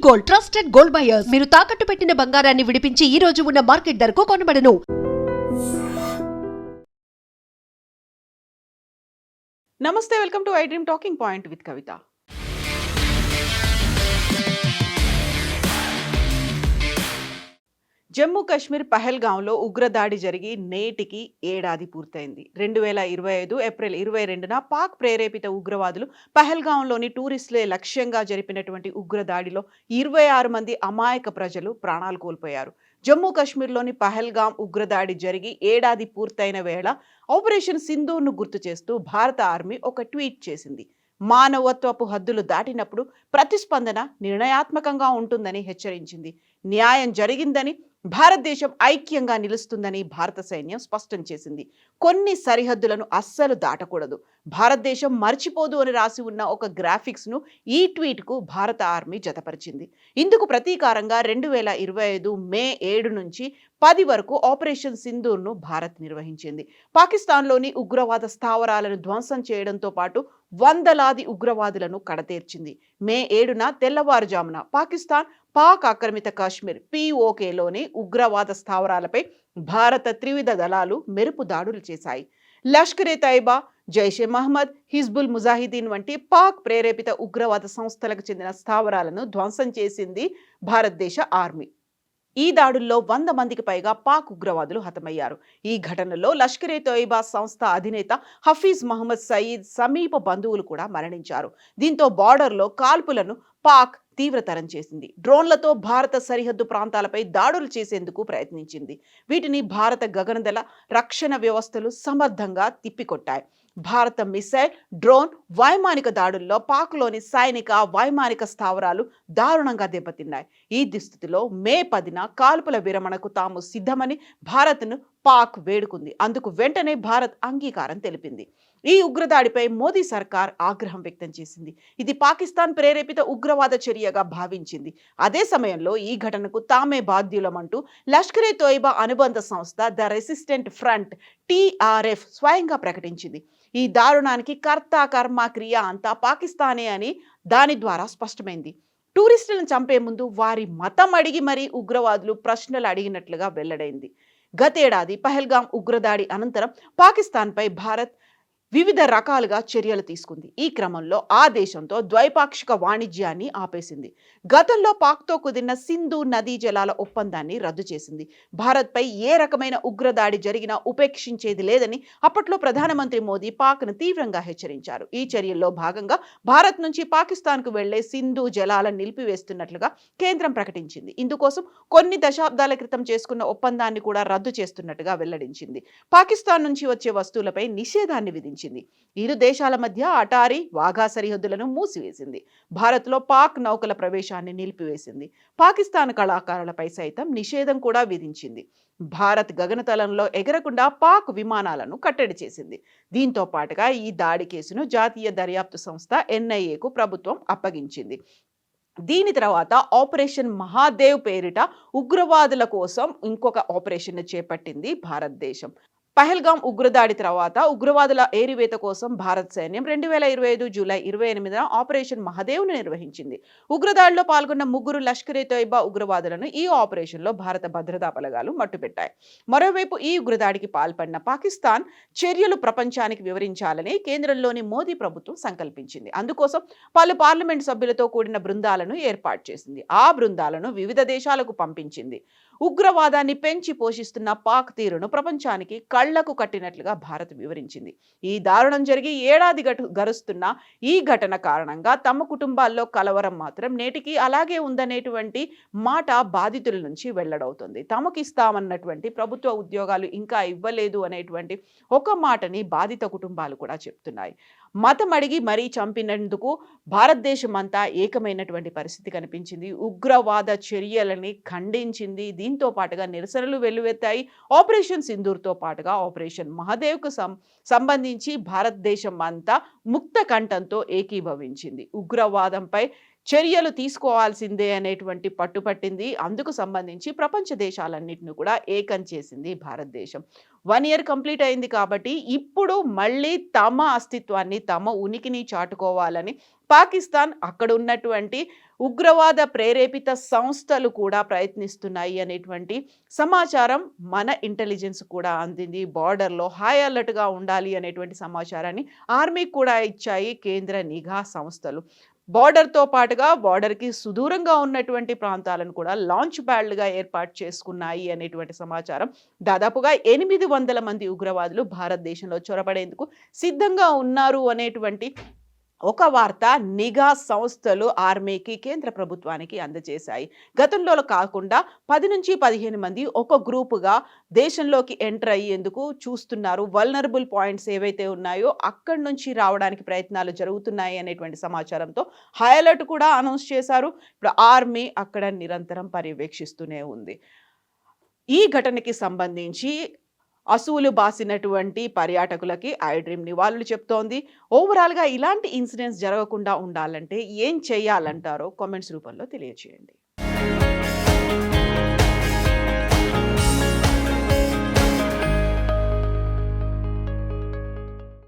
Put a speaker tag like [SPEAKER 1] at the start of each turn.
[SPEAKER 1] Gold, trusted gold buyers. మీరు తాకట్టు పెట్టిన బంగారాన్ని విడిపించి ఈ రోజు ఉన్న మార్కెట్ ధరకు కొనబడను.
[SPEAKER 2] నమస్తే, welcome to I dream talking point with Kavitha. Jammu Kashmir పహల్గాంలో ఉగ్రదాడి జరిగి నేటికి ఏడాది పూర్తయింది. 2025 ఏప్రిల్ 22న పాక్ ప్రేరేపిత ఉగ్రవాదులు పహల్గాంలోని టూరిస్టులే లక్ష్యంగా జరిపినటువంటి ఉగ్రదాడిలో 26 మంది అమాయక ప్రజలు ప్రాణాలు కోల్పోయారు. జమ్మూ కాశ్మీర్లోని పహల్గాం ఉగ్రదాడి జరిగి ఏడాది పూర్తయిన వేళ ఆపరేషన్ సింధూర్ను గుర్తు చేస్తూ భారత ఆర్మీ ఒక ట్వీట్ చేసింది. మానవత్వపు హద్దులు దాటినప్పుడు ప్రతిస్పందన నిర్ణయాత్మకంగా ఉంటుందని హెచ్చరించింది. న్యాయం జరిగిందని, భారతదేశం ఐక్యంగా నిలుస్తుందని భారత సైన్యం స్పష్టం చేసింది. కొన్ని సరిహద్దులను అస్సలు దాటకూడదు, భారతదేశం మర్చిపోదు అని రాసి ఉన్న ఒక గ్రాఫిక్స్ను ఈ ట్వీట్కు భారత ఆర్మీ జతపరిచింది. ఇందుకు ప్రతీకారంగా 2025 మే 7 నుంచి 10 వరకు ఆపరేషన్ సింధూర్ను భారత్ నిర్వహించింది. పాకిస్తాన్లోని ఉగ్రవాద స్థావరాలను ధ్వంసం చేయడంతో పాటు వందలాది ఉగ్రవాదులను కడతేర్చింది. మే 7న తెల్లవారుజామున పాక్ ఆక్రమిత కాశ్మీర్ POKలోని ఉగ్రవాద స్థావరాలపై భారత త్రివిధ దళాలు మెరుపు దాడులు చేశాయి. లష్కరే తైబా, జైషే మహమ్మద్, హిజ్బుల్ ముజాహిదీన్ వంటి పాక్ ప్రేరేపిత ఉగ్రవాద సంస్థలకు చెందిన స్థావరాలను ధ్వంసం చేసింది భారతదేశ ఆర్మీ. ఈ దాడుల్లో 100 మందికి పైగా పాక్ ఉగ్రవాదులు హతమయ్యారు. ఈ ఘటనలో లష్కరే తోయిబా సంస్థ అధినేత హఫీజ్ మహమ్మద్ సయీద్ సమీప బంధువులు కూడా మరణించారు. దీంతో బార్డర్లో కాల్పులను పాక్ తీవ్రతరం చేసింది. డ్రోన్లతో భారత సరిహద్దు ప్రాంతాలపై దాడులు చేసేందుకు ప్రయత్నించింది. వీటిని భారత గగనదళ రక్షణ వ్యవస్థలు సమర్థంగా తిప్పికొట్టాయి. భారత మిసైల్, డ్రోన్, వైమానిక దాడుల్లో పాక్లోని సైనిక, వైమానిక స్థావరాలు దారుణంగా దెబ్బతిన్నాయి. ఈ దుస్థితిలో మే 10న కాల్పుల విరమణకు తాము సిద్ధమని భారత్ను పాక్ వేడుకుంది. అందుకు వెంటనే భారత్ అంగీకారం తెలిపింది. ఈ ఉగ్రదాడిపై మోదీ సర్కార్ ఆగ్రహం వ్యక్తం చేసింది. ఇది పాకిస్తాన్ ప్రేరేపిత ఉగ్రవాద చర్యగా భావించింది. అదే సమయంలో ఈ ఘటనకు తామే బాధ్యులమంటూ లష్కరే తోయిబా అనుబంధ సంస్థ ద రెసిస్టెంట్ ఫ్రంట్ TRF స్వయంగా ప్రకటించింది. ఈ దారుణానికి కర్త కర్మ క్రియ అంతా పాకిస్తానే అని దాని ద్వారా స్పష్టమైంది. టూరిస్టులను చంపే ముందు వారి మతం అడిగి మరీ ఉగ్రవాదులు ప్రశ్నలు అడిగినట్లుగా వెల్లడైంది. గతేడాది పహల్గాం ఉగ్రదాడి అనంతరం పాకిస్తాన్పై భారత్ వివిధ రకాలుగా చర్యలు తీసుకుంది. ఈ క్రమంలో ఆ దేశంతో ద్వైపాక్షిక వాణిజ్యాన్ని ఆపేసింది. గతంలో పాక్తో కుదిరిన సింధు నదీ జలాల ఒప్పందాన్ని రద్దు చేసింది. భారత్పై ఏ రకమైన ఉగ్రదాడి జరిగినా ఉపేక్షించేది లేదని అప్పట్లో ప్రధానమంత్రి మోదీ పాక్ను తీవ్రంగా హెచ్చరించారు. ఈ చర్యల్లో భాగంగా భారత్ నుంచి పాకిస్తాన్కు వెళ్లే సింధు జలాలను నిలిపివేస్తున్నట్లుగా కేంద్రం ప్రకటించింది. ఇందుకోసం కొన్ని దశాబ్దాల క్రితం చేసుకున్న ఒప్పందాన్ని కూడా రద్దు చేస్తున్నట్టుగా వెల్లడించింది. పాకిస్తాన్ నుంచి వచ్చే వస్తువులపై నిషేధాన్ని విధించింది. ఇరు దేశాల మధ్య అటారీ, వాఘా సరిహద్దులను మూసివేసింది. భారత్లో పాక్ నౌకల ప్రవేశాన్ని నిలిపివేసింది. పాకిస్తాన్ కళాకారులపై సైతం నిషేధం కూడా విధించింది. భారత్ గగనతలంలో ఎగరకుండా పాక్ విమానాలను కట్టడి చేసింది. దీంతో పాటుగా ఈ దాడి కేసును జాతీయ దర్యాప్తు సంస్థ NIAకు ప్రభుత్వం అప్పగించింది. దీని తర్వాత ఆపరేషన్ మహాదేవ్ పేరిట ఉగ్రవాదుల కోసం ఇంకొక ఆపరేషన్ చేపట్టింది భారతదేశం. పహల్గాం ఉగ్రదాడి తర్వాత ఉగ్రవాదుల ఏరివేత కోసం భారత సైన్యం 2025 జూలై 28న ఆపరేషన్ మహాదేవ్ను నిర్వహించింది. ఉగ్రదాడిలో పాల్గొన్న 3 లష్కరే తోయిబా ఉగ్రవాదులను ఈ ఆపరేషన్లో భారత భద్రతా బలగాలు మట్టుపెట్టాయి. మరోవైపు ఈ ఉగ్రదాడికి పాల్పడిన పాకిస్తాన్ చర్యలు ప్రపంచానికి వివరించాలని కేంద్రంలోని మోదీ ప్రభుత్వం సంకల్పించింది. అందుకోసం పలు పార్లమెంట్ సభ్యులతో కూడిన బృందాలను ఏర్పాటు చేసింది. ఆ బృందాలను వివిధ దేశాలకు పంపించింది. ఉగ్రవాదాన్ని పెంచి పోషిస్తున్న పాక్ తీరును ప్రపంచానికి కళ్లకు కట్టినట్లుగా భారత్ వివరించింది. ఈ దారుణం జరిగి ఏడాది గడుస్తున్న ఈ ఘటన కారణంగా తమ కుటుంబాల్లో కలవరం మాత్రం నేటికి అలాగే ఉందనేటువంటి మాట బాధితుల నుంచి వెల్లడవుతుంది. తమకు ఇస్తామన్నటువంటి ప్రభుత్వ ఉద్యోగాలు ఇంకా ఇవ్వలేదు అనేటువంటి ఒక మాటని బాధిత కుటుంబాలు కూడా చెప్తున్నాయి. మతం అడిగి మరీ చంపినందుకు భారతదేశం అంతా ఏకమైనటువంటి పరిస్థితి కనిపించింది. ఉగ్రవాద చర్యలని ఖండించింది. దీంతో పాటుగా నిరసనలు వెల్లువెత్తాయి. ఆపరేషన్ సింధూర్తో పాటుగా ఆపరేషన్ మహాదేవ్కు సంబంధించి భారతదేశం అంతా ముక్త కంఠంతో ఏకీభవించింది. ఉగ్రవాదంపై చర్యలు తీసుకోవాల్సిందే అనేటువంటి పట్టుపట్టింది. అందుకు సంబంధించి ప్రపంచ దేశాలన్నింటినీ కూడా ఏకం చేసింది భారతదేశం. 1 ఇయర్ కంప్లీట్ అయింది కాబట్టి ఇప్పుడు మళ్ళీ తమ అస్తిత్వాన్ని, తమ ఉనికిని చాటుకోవాలని పాకిస్తాన్ అక్కడ ఉన్నటువంటి ఉగ్రవాద ప్రేరేపిత సంస్థలు కూడా ప్రయత్నిస్తున్నాయి అనేటువంటి సమాచారం మన ఇంటెలిజెన్స్ కూడా అందింది. బార్డర్‌లో హై అలర్ట్‌గా ఉండాలి అనేటువంటి సమాచారాన్ని ఆర్మీకి కూడా ఇచ్చాయి కేంద్ర నిఘా సంస్థలు. బార్డర్‌తో పాటుగా బార్డర్‌కి సుదూరంగా ఉన్నటువంటి ప్రాంతాలను కూడా లాంచ్ ప్యాడ్‌లుగా ఏర్పాటు చేసుకున్నాయి అనేటువంటి సమాచారం. దాదాపుగా 800 మంది ఉగ్రవాదులు భారతదేశంలో చొరబడేందుకు సిద్ధంగా ఉన్నారు అనేటువంటి ఒక వార్త నిఘా సంస్థలు ఆర్మీకి, కేంద్ర ప్రభుత్వానికి అందజేశాయి. గతంలో కాకుండా 10-15 మంది ఒక గ్రూపుగా దేశంలోకి ఎంటర్ అయ్యేందుకు చూస్తున్నారు. వల్నరబుల్ పాయింట్స్ ఏవైతే ఉన్నాయో అక్కడి నుంచి రావడానికి ప్రయత్నాలు జరుగుతున్నాయి అనేటువంటి సమాచారంతో హై అలర్ట్ కూడా అనౌన్స్ చేశారు. ఇప్పుడు ఆర్మీ అక్కడ నిరంతరం పర్యవేక్షిస్తూనే ఉంది. ఈ ఘటనకి సంబంధించి అసువులు బాసినటువంటి పర్యాటకులకి ఐ డ్రీమ్ నివాళులు చెప్తోంది. ఓవరాల్‌గా ఇలాంటి ఇన్సిడెంట్స్ జరగకుండా ఉండాలంటే ఏం చేయాలంటారో కామెంట్స్ రూపంలో తెలియజేయండి.